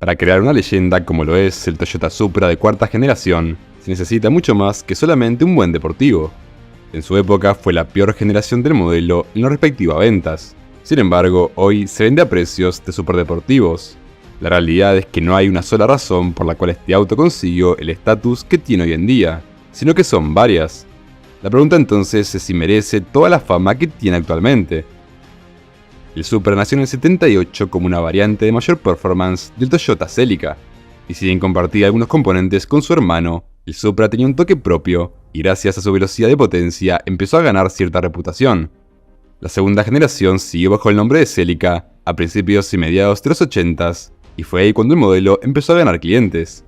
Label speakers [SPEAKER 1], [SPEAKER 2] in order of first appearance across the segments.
[SPEAKER 1] Para crear una leyenda como lo es el Toyota Supra de cuarta generación, se necesita mucho más que solamente un buen deportivo. En su época fue la peor generación del modelo en lo respectivo a ventas. Sin embargo, hoy se vende a precios de superdeportivos. La realidad es que no hay una sola razón por la cual este auto consiguió el estatus que tiene hoy en día, sino que son varias. La pregunta entonces es si merece toda la fama que tiene actualmente. El Supra nació en el 78 como una variante de mayor performance del Toyota Celica, y si bien compartía algunos componentes con su hermano, el Supra tenía un toque propio, y gracias a su velocidad de potencia empezó a ganar cierta reputación. La segunda generación siguió bajo el nombre de Celica a principios y mediados de los 80s, y fue ahí cuando el modelo empezó a ganar clientes.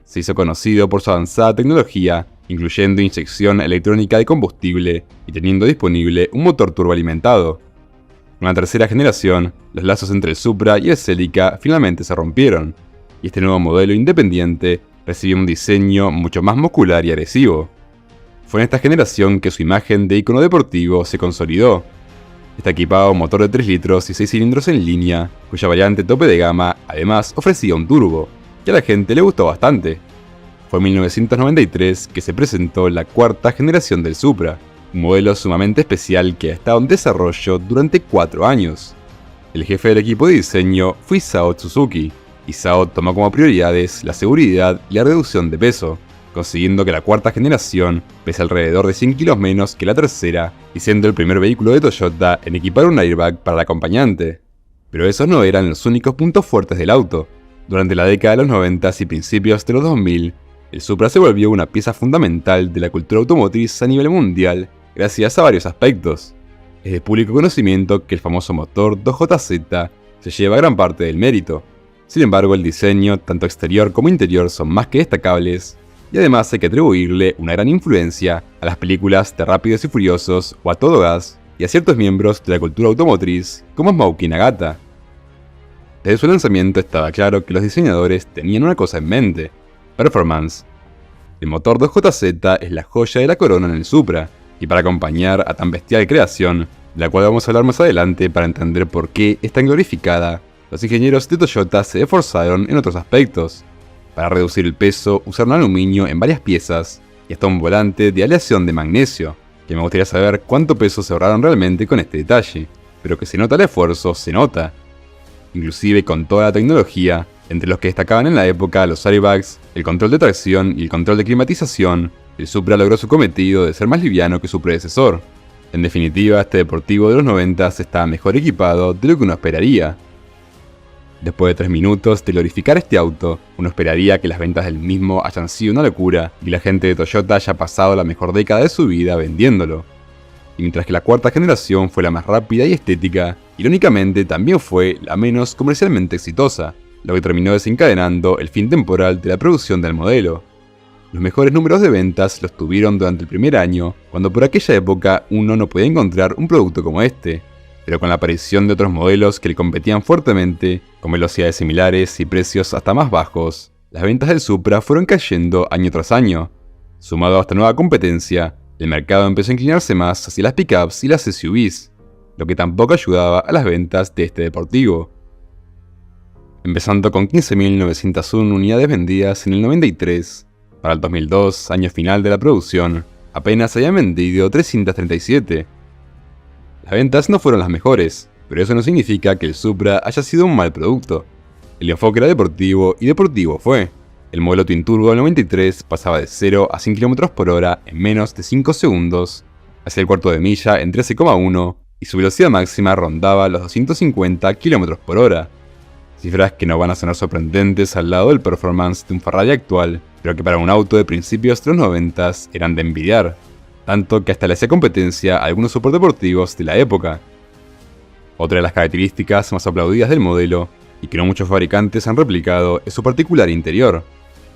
[SPEAKER 1] Se hizo conocido por su avanzada tecnología, incluyendo inyección electrónica de combustible y teniendo disponible un motor turboalimentado. Con la tercera generación, los lazos entre el Supra y el Celica finalmente se rompieron, y este nuevo modelo independiente recibió un diseño mucho más muscular y agresivo. Fue en esta generación que su imagen de icono deportivo se consolidó. Está equipado con motor de 3 litros y 6 cilindros en línea, cuya variante tope de gama además ofrecía un turbo, que a la gente le gustó bastante. Fue en 1993 que se presentó la cuarta generación del Supra, un modelo sumamente especial que ha estado en desarrollo durante 4 años. El jefe del equipo de diseño fue Isao Suzuki. Isao tomó como prioridades la seguridad y la reducción de peso, consiguiendo que la cuarta generación pese alrededor de 100 kilos menos que la tercera y siendo el primer vehículo de Toyota en equipar un airbag para el acompañante. Pero esos no eran los únicos puntos fuertes del auto. Durante la década de los 90 y principios de los 2000, el Supra se volvió una pieza fundamental de la cultura automotriz a nivel mundial gracias a varios aspectos. Es de público conocimiento que el famoso motor 2JZ se lleva gran parte del mérito. Sin embargo, el diseño, tanto exterior como interior, son más que destacables, y además hay que atribuirle una gran influencia a las películas de Rápidos y Furiosos o A Todo Gas, y a ciertos miembros de la cultura automotriz como Smokey Nagata. Desde su lanzamiento estaba claro que los diseñadores tenían una cosa en mente: performance. El motor 2JZ es la joya de la corona en el Supra, y para acompañar a tan bestial creación, de la cual vamos a hablar más adelante para entender por qué es tan glorificada, los ingenieros de Toyota se esforzaron en otros aspectos. Para reducir el peso, usaron aluminio en varias piezas, y hasta un volante de aleación de magnesio, que me gustaría saber cuánto peso se ahorraron realmente con este detalle, pero que se nota el esfuerzo, se nota. Inclusive con toda la tecnología, entre los que destacaban en la época los airbags, el control de tracción y el control de climatización, el Supra logró su cometido de ser más liviano que su predecesor. En definitiva, este deportivo de los 90 estaba mejor equipado de lo que uno esperaría. Después de 3 minutos de glorificar este auto, uno esperaría que las ventas del mismo hayan sido una locura y la gente de Toyota haya pasado la mejor década de su vida vendiéndolo. Y mientras que la cuarta generación fue la más rápida y estética, irónicamente también fue la menos comercialmente exitosa, lo que terminó desencadenando el fin temporal de la producción del modelo. Los mejores números de ventas los tuvieron durante el primer año, cuando por aquella época uno no podía encontrar un producto como este, pero con la aparición de otros modelos que le competían fuertemente, con velocidades similares y precios hasta más bajos, las ventas del Supra fueron cayendo año tras año. Sumado a esta nueva competencia, el mercado empezó a inclinarse más hacia las pickups y las SUVs, lo que tampoco ayudaba a las ventas de este deportivo. Empezando con 15.901 unidades vendidas en el 93, para el 2002, año final de la producción, apenas se habían vendido 337. Las ventas no fueron las mejores, pero eso no significa que el Supra haya sido un mal producto. El enfoque era deportivo y deportivo fue. El modelo Twin Turbo del 93 pasaba de 0 a 100 km por hora en menos de 5 segundos, hacia el cuarto de milla en 13,1 y su velocidad máxima rondaba los 250 km por hora. Cifras que no van a sonar sorprendentes al lado del performance de un Ferrari actual, pero que para un auto de principios de los 90 eran de envidiar, tanto que hasta le hacía competencia a algunos superdeportivos de la época. Otra de las características más aplaudidas del modelo, y que no muchos fabricantes han replicado, es su particular interior.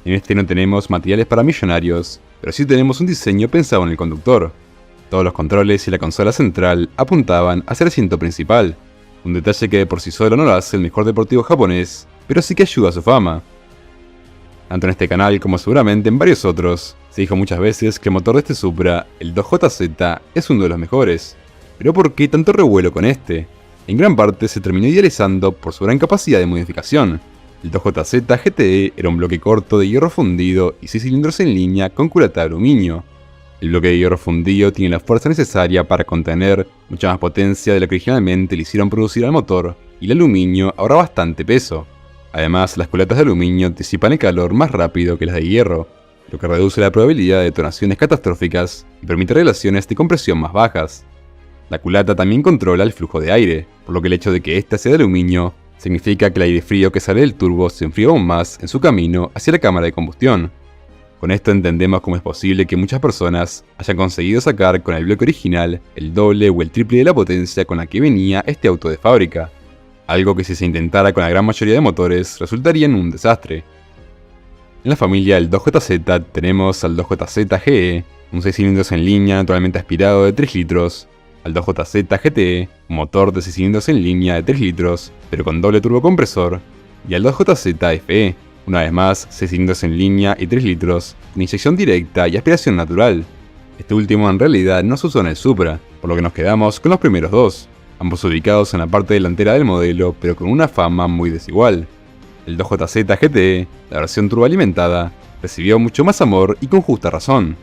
[SPEAKER 1] En este no tenemos materiales para millonarios, pero sí tenemos un diseño pensado en el conductor. Todos los controles y la consola central apuntaban hacia el asiento principal, un detalle que de por sí solo no lo hace el mejor deportivo japonés, pero sí que ayuda a su fama. Tanto en este canal como seguramente en varios otros, se dijo muchas veces que el motor de este Supra, el 2JZ, es uno de los mejores. Pero ¿por qué tanto revuelo con este? En gran parte se terminó idealizando por su gran capacidad de modificación. El 2JZ GTE era un bloque corto de hierro fundido y 6 cilindros en línea con culata de aluminio. El bloque de hierro fundido tiene la fuerza necesaria para contener mucha más potencia de la que originalmente le hicieron producir al motor, y el aluminio ahorra bastante peso. Además, las culatas de aluminio disipan el calor más rápido que las de hierro, lo que reduce la probabilidad de detonaciones catastróficas y permite relaciones de compresión más bajas. La culata también controla el flujo de aire, por lo que el hecho de que ésta sea de aluminio significa que el aire frío que sale del turbo se enfría aún más en su camino hacia la cámara de combustión. Con esto entendemos cómo es posible que muchas personas hayan conseguido sacar con el bloque original el doble o el triple de la potencia con la que venía este auto de fábrica, algo que si se intentara con la gran mayoría de motores resultaría en un desastre. En la familia del 2JZ tenemos al 2JZ GE, un 6 cilindros en línea naturalmente aspirado de 3 litros, al 2JZ GTE, un motor de 6 cilindros en línea de 3 litros, pero con doble turbocompresor, y al 2JZ FE, una vez más 6 cilindros en línea y 3 litros, con inyección directa y aspiración natural. Este último en realidad no se usó en el Supra, por lo que nos quedamos con los primeros dos, ambos ubicados en la parte delantera del modelo pero con una fama muy desigual. El 2JZ GTE, la versión turboalimentada, recibió mucho más amor y con justa razón.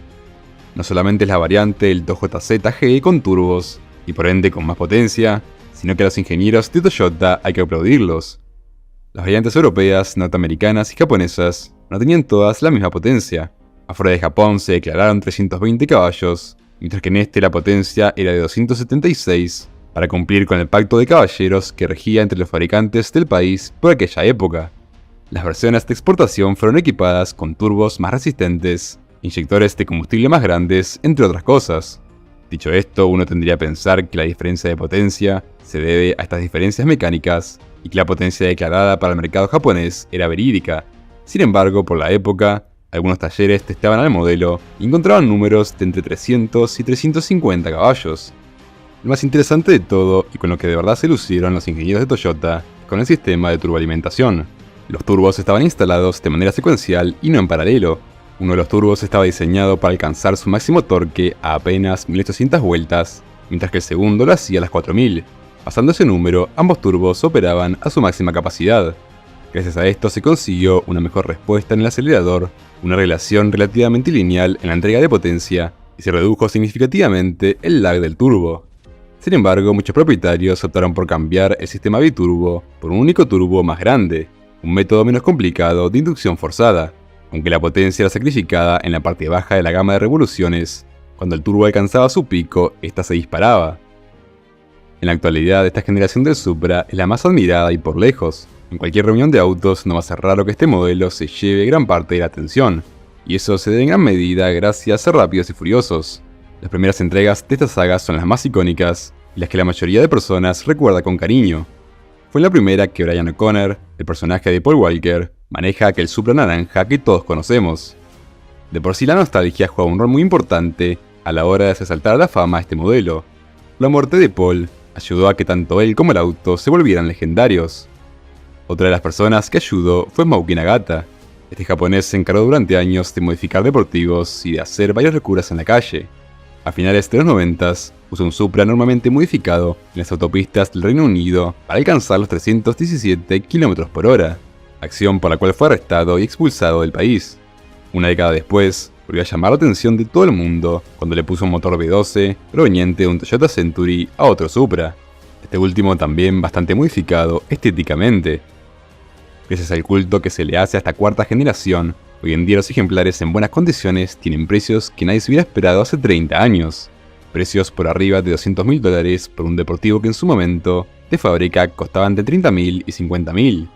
[SPEAKER 1] No solamente es la variante del 2JZ GE con turbos, y por ende con más potencia, sino que a los ingenieros de Toyota hay que aplaudirlos. Las variantes europeas, norteamericanas y japonesas no tenían todas la misma potencia. Afuera de Japón se declararon 320 caballos, mientras que en este la potencia era de 276, para cumplir con el pacto de caballeros que regía entre los fabricantes del país por aquella época. Las versiones de exportación fueron equipadas con turbos más resistentes, inyectores de combustible más grandes, entre otras cosas. Dicho esto, uno tendría que pensar que la diferencia de potencia se debe a estas diferencias mecánicas y que la potencia declarada para el mercado japonés era verídica. Sin embargo, por la época, algunos talleres testaban al modelo y encontraban números de entre 300 y 350 caballos. Lo más interesante de todo, y con lo que de verdad se lucieron los ingenieros de Toyota, es con el sistema de turboalimentación. Los turbos estaban instalados de manera secuencial y no en paralelo. Uno de los turbos estaba diseñado para alcanzar su máximo torque a apenas 1800 vueltas, mientras que el segundo lo hacía a las 4000. Pasando ese número, ambos turbos operaban a su máxima capacidad. Gracias a esto se consiguió una mejor respuesta en el acelerador, una relación relativamente lineal en la entrega de potencia, y se redujo significativamente el lag del turbo. Sin embargo, muchos propietarios optaron por cambiar el sistema biturbo por un único turbo más grande, un método menos complicado de inducción forzada, aunque la potencia era sacrificada en la parte baja de la gama de revoluciones. Cuando el turbo alcanzaba su pico, ésta se disparaba. En la actualidad, esta generación del Supra es la más admirada y por lejos. En cualquier reunión de autos no va a ser raro que este modelo se lleve gran parte de la atención, y eso se debe en gran medida gracias a Rápidos y Furiosos. Las primeras entregas de esta saga son las más icónicas y las que la mayoría de personas recuerda con cariño. Fue en la primera que Brian O'Connor, el personaje de Paul Walker, maneja aquel Supra naranja que todos conocemos. De por sí la nostalgia juega un rol muy importante a la hora de hacer saltar a la fama a este modelo. La muerte de Paul ayudó a que tanto él como el auto se volvieran legendarios. Otra de las personas que ayudó fue Smokey Nagata. Este japonés se encargó durante años de modificar deportivos y de hacer varias locuras en la calle. A finales de los 90, usó un Supra enormemente modificado en las autopistas del Reino Unido para alcanzar los 317 km/h, acción por la cual fue arrestado y expulsado del país. Una década después, volvió a llamar la atención de todo el mundo cuando le puso un motor V12 proveniente de un Toyota Century a otro Supra, este último también bastante modificado estéticamente. Gracias al culto que se le hace a esta cuarta generación, hoy en día los ejemplares en buenas condiciones tienen precios que nadie se hubiera esperado hace 30 años. Precios por arriba de $200.000 por un deportivo que en su momento, de fábrica, costaban de $30.000 y $50.000.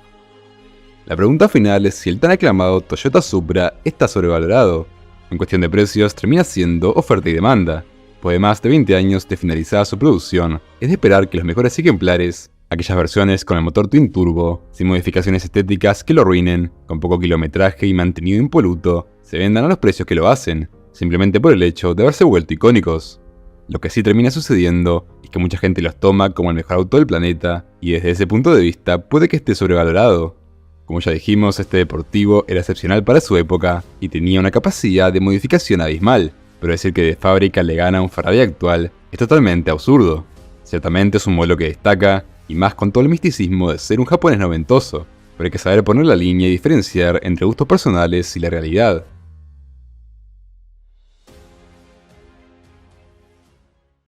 [SPEAKER 1] La pregunta final es si el tan aclamado Toyota Supra está sobrevalorado. En cuestión de precios termina siendo oferta y demanda, pues de más de 20 años de finalizada su producción, es de esperar que los mejores ejemplares, aquellas versiones con el motor Twin Turbo, sin modificaciones estéticas que lo arruinen, con poco kilometraje y mantenido impoluto, se vendan a los precios que lo hacen, simplemente por el hecho de haberse vuelto icónicos. Lo que sí termina sucediendo es que mucha gente los toma como el mejor auto del planeta, y desde ese punto de vista puede que esté sobrevalorado. Como ya dijimos, este deportivo era excepcional para su época y tenía una capacidad de modificación abismal, pero decir que de fábrica le gana a un Ferrari actual es totalmente absurdo. Ciertamente es un modelo que destaca, y más con todo el misticismo de ser un japonés noventoso. pero hay que saber poner la línea y diferenciar entre gustos personales y la realidad.